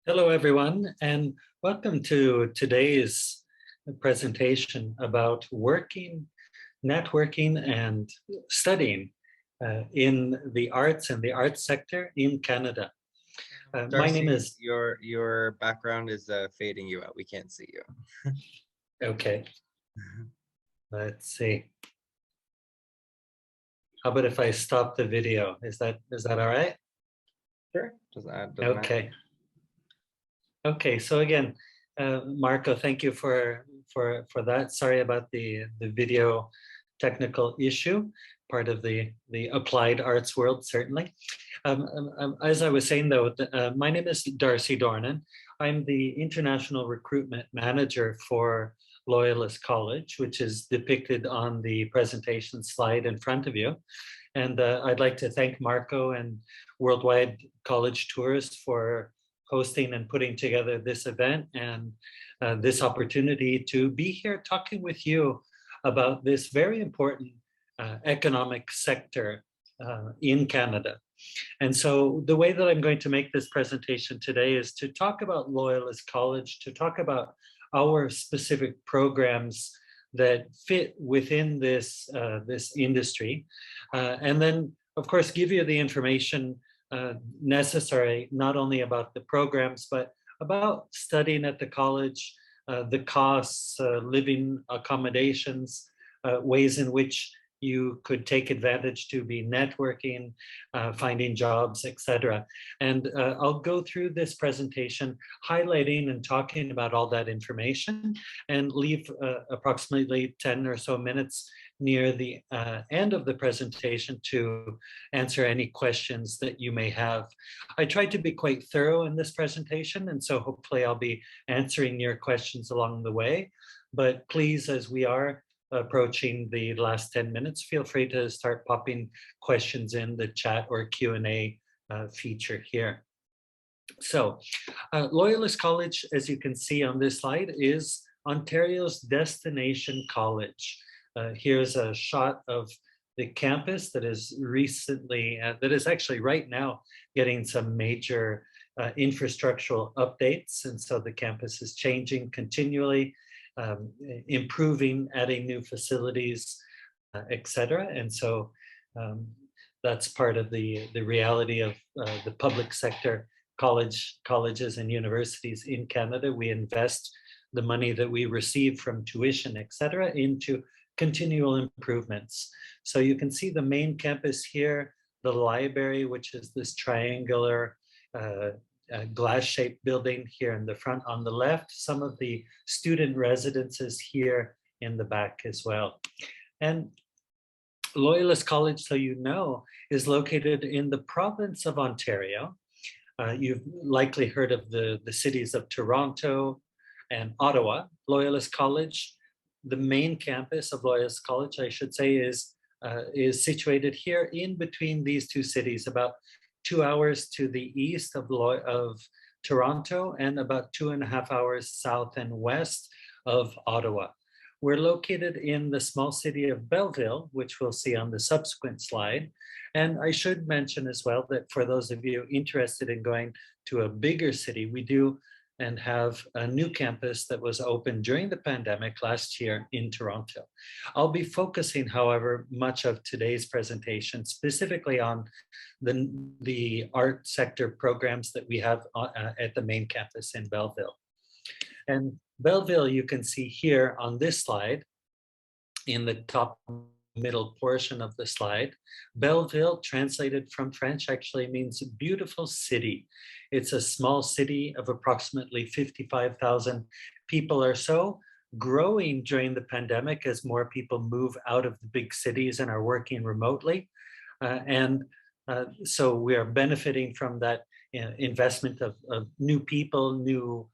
Hello, everyone, and welcome to today's presentation about working, networking, and studying in the arts and the arts sector in Canada. My name Darcy, is, your background is fading you out. We can't see you. okay, let's see. How about if I stop the video? Is that all right? Sure. Doesn't matter. Okay. Okay, so again, Marco, thank you for that. Sorry about the video technical issue, part of the applied arts world, certainly. As I was saying, though, my name is Darcy Dornan. I'm the International Recruitment Manager for Loyalist College, which is depicted on the presentation slide in front of you. And I'd like to thank Marco and Worldwide College Tours for hosting and putting together this event and this opportunity to be here talking with you about this very important economic sector in Canada. And so the way that I'm going to make this presentation today is to talk about Loyalist College, to talk about our specific programs that fit within this industry, and then of course give you the information necessary, not only about the programs, but about studying at the college, the costs, living accommodations, ways in which you could take advantage to be networking, finding jobs, etc. And I'll go through this presentation highlighting and talking about all that information and leave approximately 10 or so minutes near the end of the presentation to answer any questions that you may have. I tried to be quite thorough in this presentation, and so hopefully I'll be answering your questions along the way. But please, as we are approaching the last 10 minutes, feel free to start popping questions in the chat or Q&A feature here. So Loyalist College, as you can see on this slide, is Ontario's destination college. Here's a shot of the campus that is recently, that is actually right now getting some major infrastructural updates. And so the campus is changing continually, improving, adding new facilities, etc. And so that's part of the reality of the public sector colleges and universities in Canada. We invest the money that we receive from tuition, etc., into continual improvements. So you can see the main campus here, the library, which is this triangular glass-shaped building here in the front on the left, some of the student residences here in the back as well. And Loyalist College, so you know, is located in the province of Ontario. You've likely heard of the cities of Toronto and Ottawa. Loyalist College, the main campus of Loyalist College, I should say, is situated here in between these two cities, about 2 hours to the east of Toronto and about 2.5 hours south and west of Ottawa. We're located in the small city of Belleville, which we'll see on the subsequent slide. And I should mention as well that for those of you interested in going to a bigger city, we do and have a new campus that was opened during the pandemic last year in Toronto. I'll be focusing, however, much of today's presentation specifically on the art sector programs that we have at the main campus in Belleville. And Belleville, you can see here on this slide, in the top middle portion of the slide, Belleville, translated from French, actually means beautiful city. It's a small city of approximately 55,000 people or so, growing during the pandemic as more people move out of the big cities and are working remotely. So we are benefiting from that investment of new people, new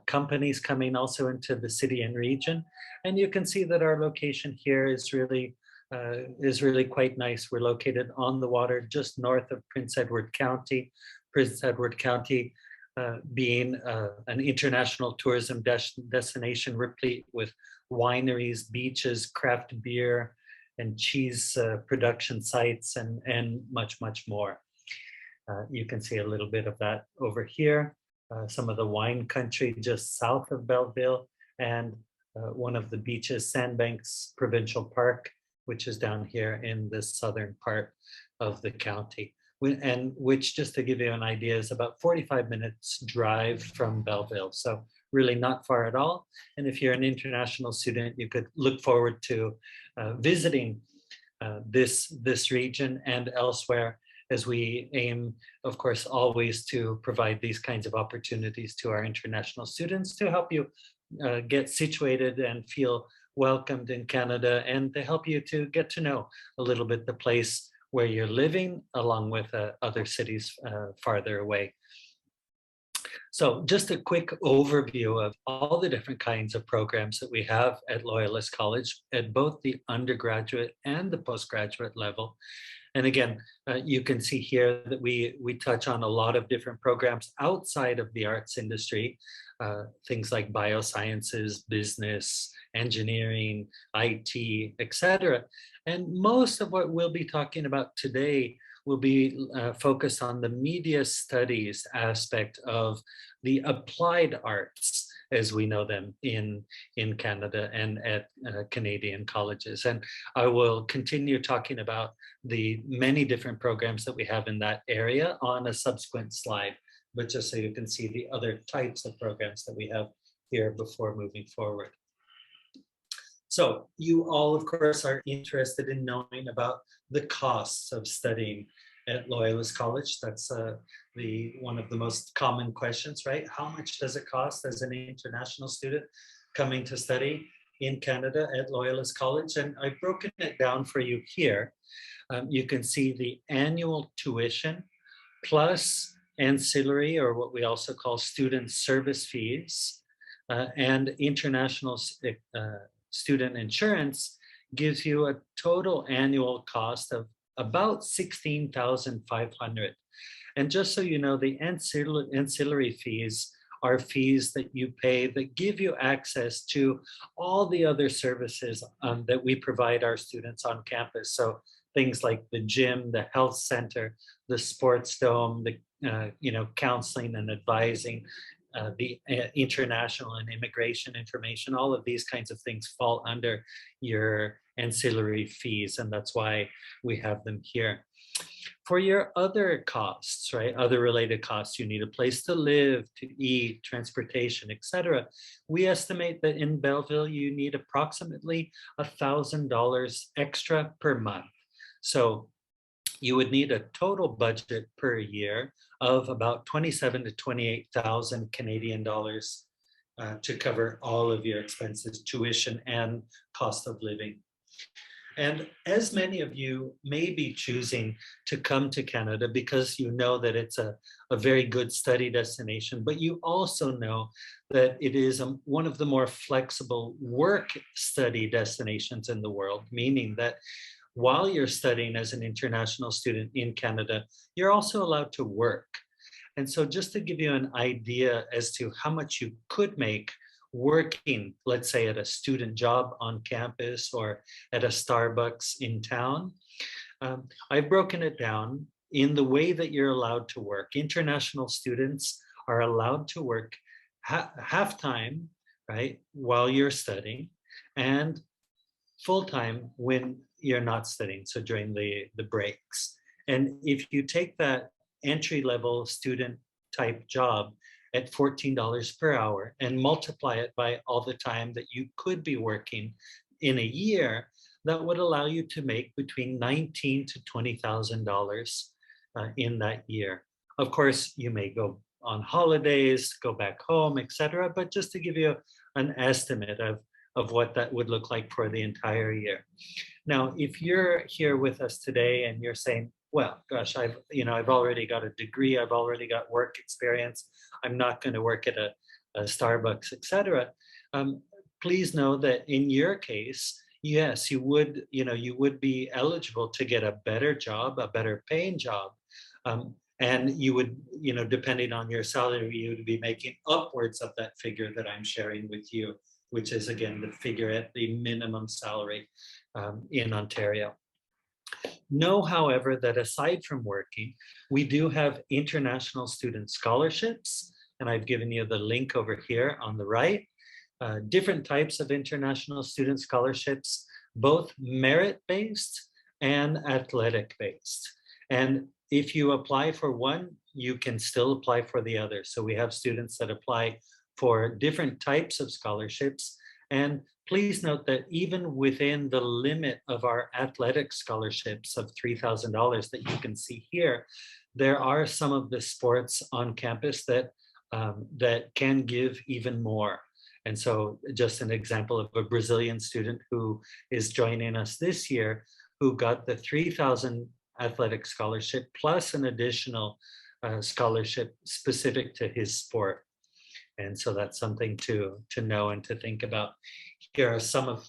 companies coming also into the city and region. And you can see that our location here is really quite nice. We're located on the water just north of Prince Edward County. Prince Edward County being an international tourism destination replete with wineries, beaches, craft beer, and cheese production sites, and much, much more. You can see a little bit of that over here. some of the wine country just south of Belleville, and one of the beaches, Sandbanks Provincial Park, which is down here in the southern part of the county. And which, just to give you an idea, is about 45 minutes drive from Belleville. So really not far at all. And if you're an international student, you could look forward to visiting this region and elsewhere, as we aim, of course, always to provide these kinds of opportunities to our international students to help you get situated and feel welcomed in Canada, and to help you to get to know a little bit the place where you're living, along with other cities farther away. So just a quick overview of all the different kinds of programs that we have at Loyalist College at both the undergraduate and the postgraduate level. And again, you can see here that we touch on a lot of different programs outside of the arts industry, things like biosciences, business, engineering, IT, etc. And most of what we'll be talking about today will be focused on the media studies aspect of the applied arts, as we know them in Canada and at Canadian colleges. And I will continue talking about the many different programs that we have in that area on a subsequent slide, but just so you can see the other types of programs that we have here before moving forward. So you all, of course, are interested in knowing about the costs of studying at Loyalist College. That's one of the most common questions, right? How much does it cost as an international student coming to study in Canada at Loyalist College? And I've broken it down for you here. You can see the annual tuition plus ancillary, or what we also call student service fees, and international student insurance gives you a total annual cost of about $16,500. And just so you know, the ancillary fees are fees that you pay that give you access to all the other services that we provide our students on campus. So things like the gym, the health center, the sports dome, the counseling and advising, the international and immigration information, all of these kinds of things fall under your ancillary fees, and that's why we have them here. For your other costs, right, other related costs, you need a place to live, to eat, transportation, etc. We estimate that in Belleville, you need approximately $1,000 extra per month. So you would need a total budget per year of about 27 to 28,000 Canadian dollars to cover all of your expenses, tuition and cost of living. And as many of you may be choosing to come to Canada because you know that it's a very good study destination, but you also know that it is one of the more flexible work study destinations in the world, meaning that while you're studying as an international student in Canada, you're also allowed to work. And so just to give you an idea as to how much you could make working, let's say at a student job on campus or at a Starbucks in town, I've broken it down in the way that you're allowed to work. International students are allowed to work half-time, right, while you're studying, and full-time when you're not studying, so during the breaks. And if you take that entry-level student type job at $14 per hour and multiply it by all the time that you could be working in a year, that would allow you to make between $19,000 to $20,000 in that year. Of course, you may go on holidays, go back home, etc. But just to give you an estimate of what that would look like for the entire year. Now, if you're here with us today and you're saying, well, gosh, I've already got a degree, I've already got work experience, I'm not going to work at a Starbucks, etc. Please know that in your case, yes, you would be eligible to get a better job, a better paying job. And you would, depending on your salary, you would be making upwards of that figure that I'm sharing with you, which is, again, the figure at the minimum salary in Ontario. Know, however, that aside from working, we do have international student scholarships, and I've given you the link over here on the right. Different types of international student scholarships, both merit-based and athletic-based. And if you apply for one, you can still apply for the other. So we have students that apply for different types of scholarships. And please note that even within the limit of our athletic scholarships of $3,000 that you can see here, there are some of the sports on campus that that can give even more. And so just an example of a Brazilian student who is joining us this year, who got the 3,000 athletic scholarship plus an additional scholarship specific to his sport. And so that's something to know and to think about. Here are some of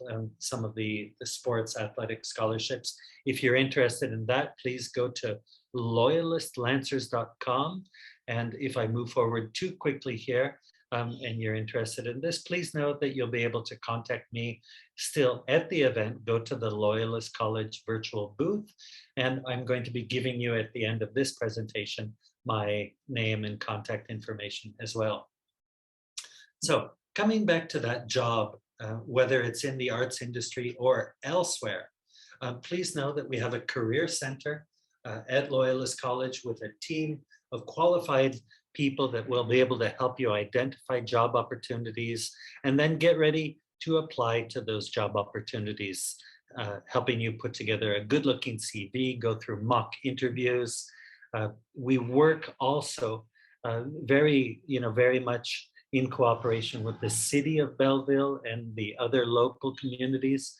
the sports athletic scholarships. If you're interested in that, please go to loyalistlancers.com. And if I move forward too quickly here, and you're interested in this, please note that you'll be able to contact me still at the event. Go to the Loyalist College virtual booth, and I'm going to be giving you at the end of this presentation my name and contact information as well. So coming back to that job, whether it's in the arts industry or elsewhere, please know that we have a career center at Loyalist College with a team of qualified people that will be able to help you identify job opportunities and then get ready to apply to those job opportunities, helping you put together a good looking CV, go through mock interviews. We work also very much in cooperation with the city of Belleville and the other local communities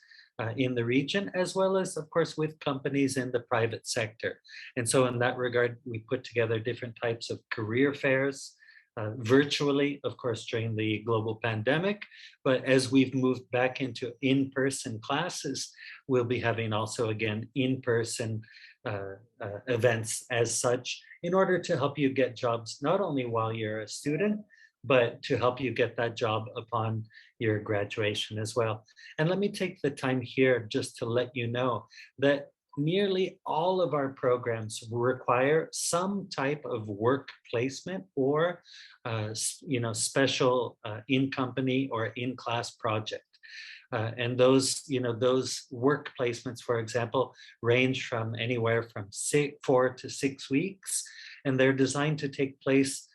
in the region, as well as, of course, with companies in the private sector. And so in that regard, we put together different types of career fairs, virtually, of course, during the global pandemic. But as we've moved back into in-person classes, we'll be having also, again, in-person events as such, in order to help you get jobs, not only while you're a student, but to help you get that job upon your graduation as well. And let me take the time here just to let you know that nearly all of our programs require some type of work placement or special in-company or in-class project. And those work placements, for example, range from anywhere from 4 to 6 weeks, and they're designed to take place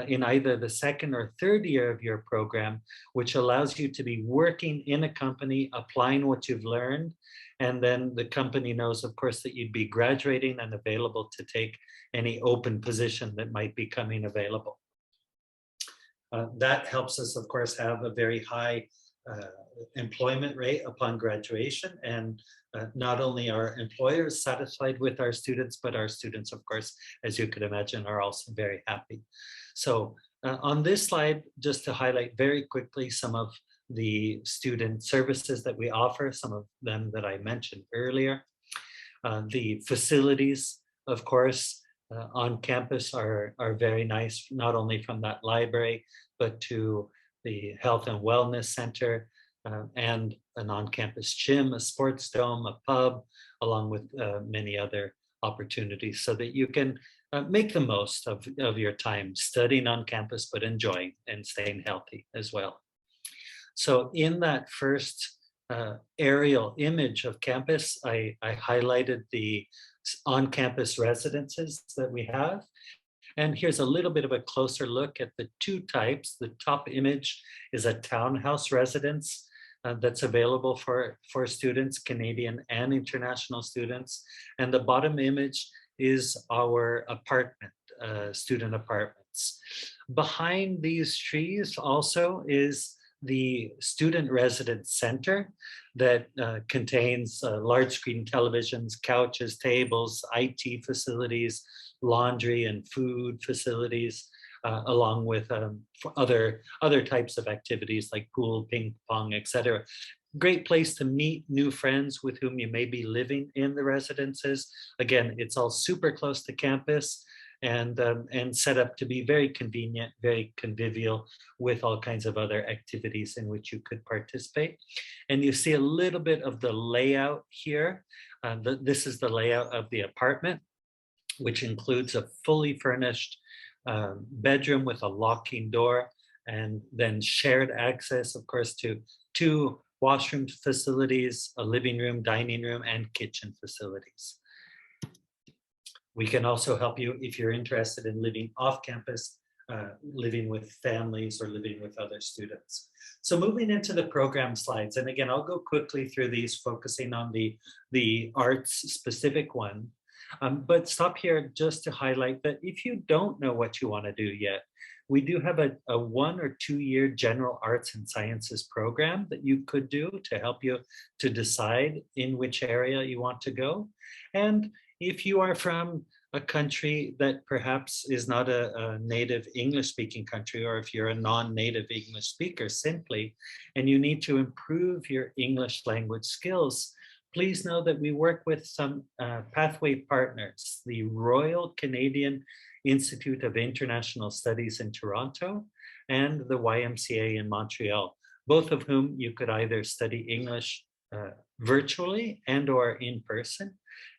in either the second or third year of your program, which allows you to be working in a company, applying what you've learned, and then the company knows, of course, that you'd be graduating and available to take any open position that might be coming available. That helps us, of course, have a very high employment rate upon graduation, and not only are employers satisfied with our students, but our students, of course, as you could imagine, are also very happy. So on this slide, just to highlight very quickly some of the student services that we offer, some of them that I mentioned earlier. The facilities, of course, on campus are very nice, not only from that library, but to the Health and Wellness Center, and an on-campus gym, a sports dome, a pub, along with many other opportunities, so that you can make the most of your time studying on campus, but enjoying and staying healthy as well. So in that first aerial image of campus, I highlighted the on-campus residences that we have. And here's a little bit of a closer look at the two types. The top image is a townhouse residence that's available for students, Canadian and international students. And the bottom image is our apartment, student apartments. Behind these trees also is the student residence center that contains large screen televisions, couches, tables, IT facilities, laundry and food facilities, along with other types of activities like pool, ping pong, etc. Great place to meet new friends with whom you may be living in the residences. Again, it's all super close to campus and set up to be very convenient, very convivial, with all kinds of other activities in which you could participate. And you see a little bit of the layout here. This is the layout of the apartment, which includes a fully furnished bedroom with a locking door, and then shared access, of course, to two washroom facilities, a living room, dining room, and kitchen facilities. We can also help you if you're interested in living off campus, living with families or living with other students. So moving into the program slides, and again, I'll go quickly through these, focusing on the arts specific one. But stop here just to highlight that if you don't know what you want to do yet, we do have a 1 or 2 year general arts and sciences program that you could do to help you to decide in which area you want to go. And if you are from a country that perhaps is not a native English speaking country, or if you're a non-native English speaker simply, and you need to improve your English language skills, please know that we work with some pathway partners, the Royal Canadian Institute of International Studies in Toronto and the YMCA in Montreal, both of whom you could either study English virtually and or in person.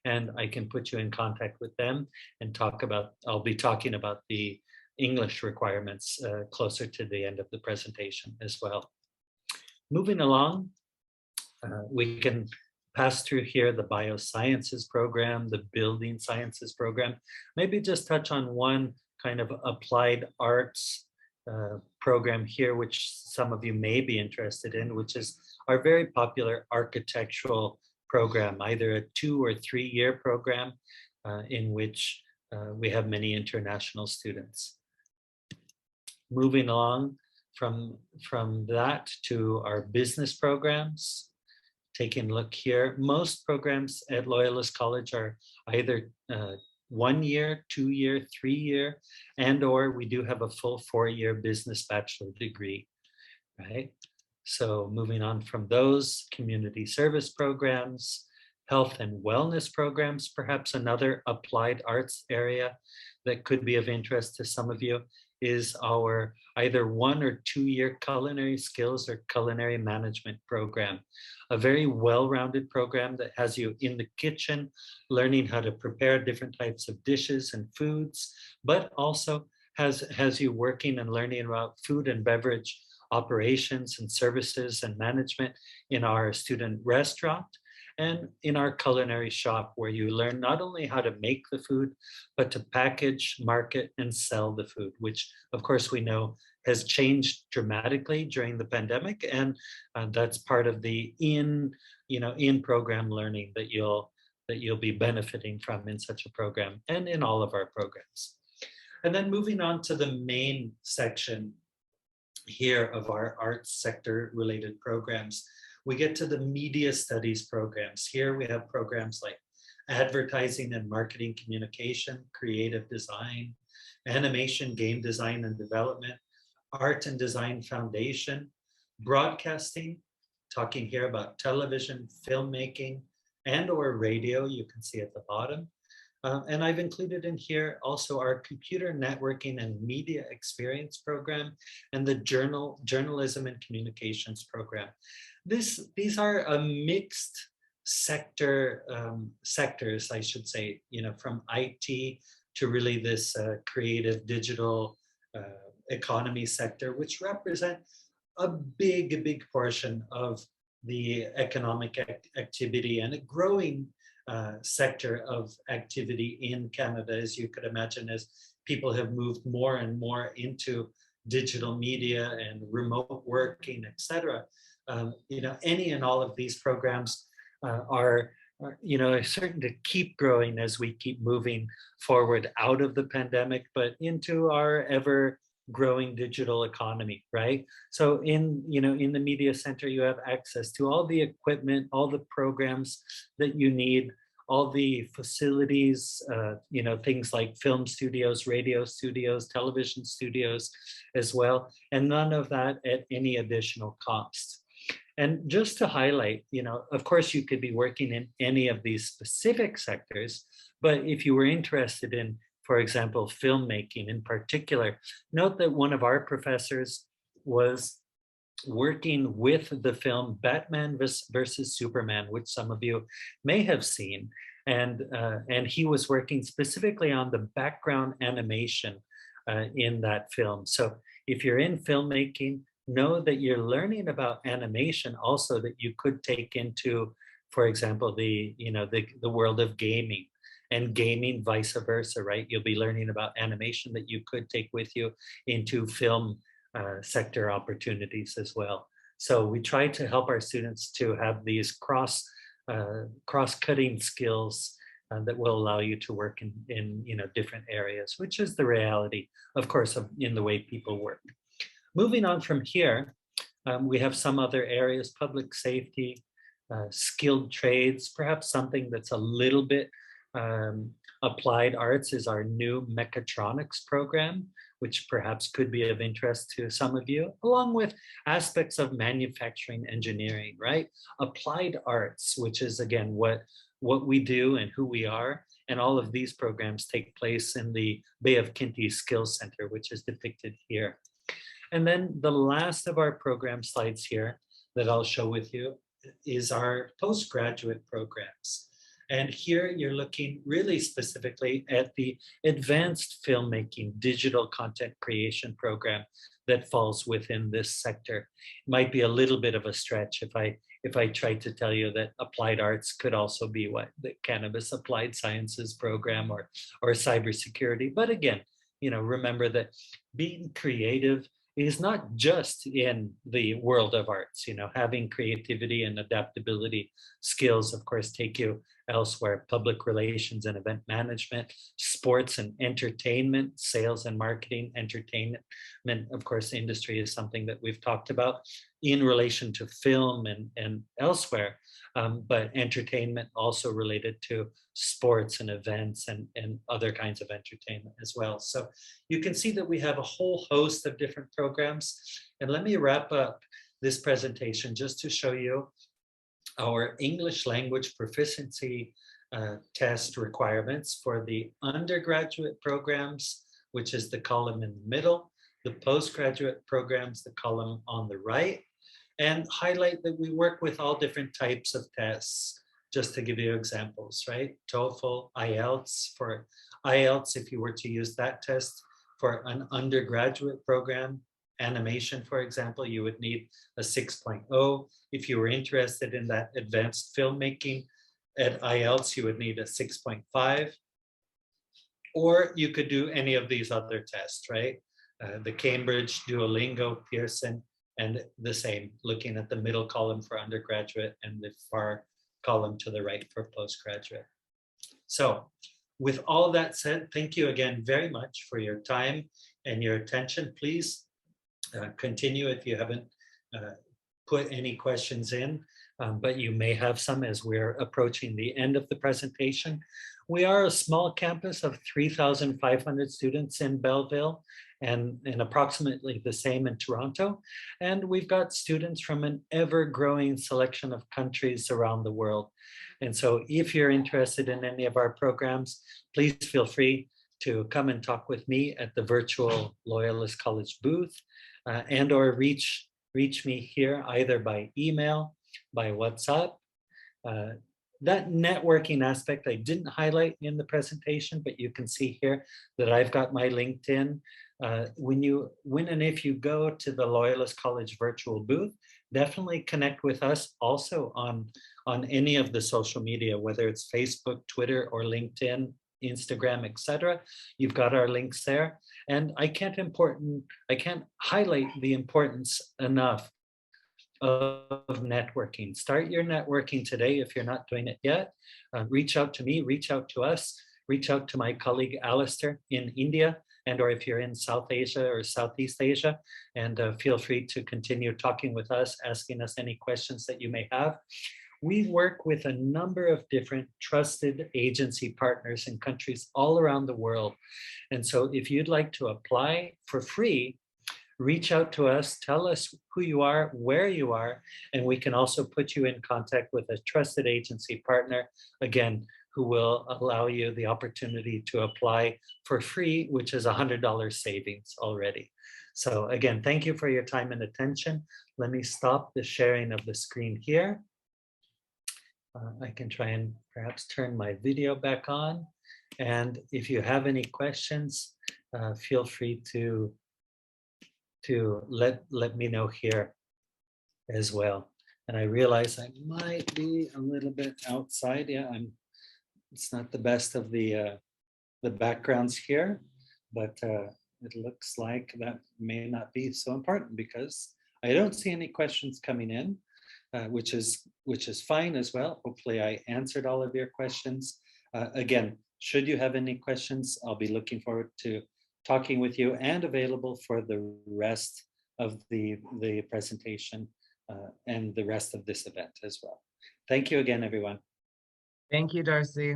And I can put you in contact with them and talk about, I'll be talking about the English requirements closer to the end of the presentation as well. Moving along, we can pass through here the biosciences program, the building sciences program, maybe just touch on one kind of applied arts program here, which some of you may be interested in, which is our very popular architectural program, either a 2 or 3 year program in which we have many international students. Moving along from that to our business programs, taking a look here, most programs at Loyalist College are either 1 year, 2 year, 3 year, and or we do have a full 4 year business bachelor degree, right? So moving on from those, community service programs, health and wellness programs, perhaps another applied arts area that could be of interest to some of you is our either 1 or 2 year culinary skills or culinary management program. A very well-rounded program that has you in the kitchen, learning how to prepare different types of dishes and foods, but also has you working and learning about food and beverage operations and services and management in our student restaurant and in our culinary shop, where you learn not only how to make the food, but to package, market, and sell the food, which of course we know has changed dramatically during the pandemic. And that's part of the in-program learning that you'll be benefiting from in such a program and in all of our programs. And then moving on to the main section here of our arts sector related programs, we get to the media studies programs. Here we have programs like advertising and marketing communication, creative design, animation, game design and development, art and design foundation, broadcasting, talking here about television, filmmaking, and or radio, you can see at the bottom. And I've included in here also our computer networking and media experience program and the journalism and communications program. These are a mixed sectors, I should say, from IT to really this creative digital economy sector, which represent a big portion of the economic activity and a growing sector of activity in Canada, as you could imagine, as people have moved more and more into digital media and remote working, etc. Any and all of these programs are certain to keep growing as we keep moving forward out of the pandemic, but into our ever growing digital economy, right? So in the media center, you have access to all the equipment, all the programs that you need, all the facilities, things like film studios, radio studios, television studios as well, and none of that at any additional cost. And just to highlight, of course, you could be working in any of these specific sectors, but if you were interested in, for example, filmmaking in particular, note that one of our professors was working with the film Batman versus Superman, which some of you may have seen. And he was working specifically on the background animation in that film. So if you're in filmmaking, know that you're learning about animation also that you could take into, for example, the world of gaming, and gaming vice versa, right? You'll be learning about animation that you could take with you into film sector opportunities as well. So we try to help our students to have these cross-cutting skills that will allow you to work in different areas, which is the reality, of course, in the way people work. Moving on from here, we have some other areas: public safety, skilled trades, perhaps something that's a little bit applied arts is our new mechatronics program, which perhaps could be of interest to some of you, along with aspects of manufacturing engineering, right? Applied arts, which is again what we do and who we are. And all of these programs take place in the Bay of Quinte Skills Center, which is depicted here. And then the last of our program slides here that I'll show with you is our postgraduate programs. And here you're looking really specifically at the advanced filmmaking digital content creation program that falls within this sector. It might be a little bit of a stretch if I tried to tell you that applied arts could also be what the cannabis applied sciences program or cybersecurity. But again, remember that being creative is not just in the world of arts. Having creativity and adaptability skills, of course, take you elsewhere: public relations and event management, sports and entertainment, sales and marketing. Entertainment, of course, industry is something that we've talked about in relation to film and elsewhere, but entertainment also related to sports and events and other kinds of entertainment as well. So you can see that we have a whole host of different programs. And let me wrap up this presentation just to show you our English language proficiency test requirements for the undergraduate programs, which is the column in the middle, the postgraduate programs, the column on the right, and highlight that we work with all different types of tests, just to give you examples, right? TOEFL, IELTS. For IELTS, if you were to use that test for an undergraduate program, animation, for example, you would need a 6.0. If you were interested in that advanced filmmaking at IELTS, you would need a 6.5. Or you could do any of these other tests, right? The Cambridge, Duolingo, Pearson, and the same, looking at the middle column for undergraduate and the far column to the right for postgraduate. So with all that said, thank you again very much for your time and your attention. Please continue if you haven't put any questions in, but you may have some as we're approaching the end of the presentation. We are a small campus of 3,500 students in Belleville and approximately the same in Toronto. And we've got students from an ever-growing selection of countries around the world. And so if you're interested in any of our programs, please feel free to come and talk with me at the virtual Loyalist College booth and or reach me here either by email, by WhatsApp. That networking aspect I didn't highlight in the presentation, but you can see here that I've got my LinkedIn. When and if you go to the Loyalist College virtual booth, definitely connect with us also on any of the social media, whether it's Facebook, Twitter, or LinkedIn, Instagram, etc. You've got our links there. And I can't highlight the importance enough of networking. Start your networking today if you're not doing it yet. Reach out to me, reach out to us, reach out to my colleague Alistair in India, and or if you're in South Asia or Southeast Asia, and feel free to continue talking with us, asking us any questions that you may have. We work with a number of different trusted agency partners in countries all around the world. And so if you'd like to apply for free, reach out to us, tell us who you are, where you are, and we can also put you in contact with a trusted agency partner, again, who will allow you the opportunity to apply for free, which is $100 savings already. So again, thank you for your time and attention. Let me stop the sharing of the screen here. I can try and perhaps turn my video back on. And if you have any questions, feel free to let me know here as well. And I realize I might be a little bit outside. Yeah, it's not the best of the backgrounds here, but it looks like that may not be so important because I don't see any questions coming in, which is fine as well. Hopefully I answered all of your questions. Again, should you have any questions, I'll be looking forward to talking with you and available for the rest of the presentation and the rest of this event as well. Thank you again, everyone. Thank you, Darcy.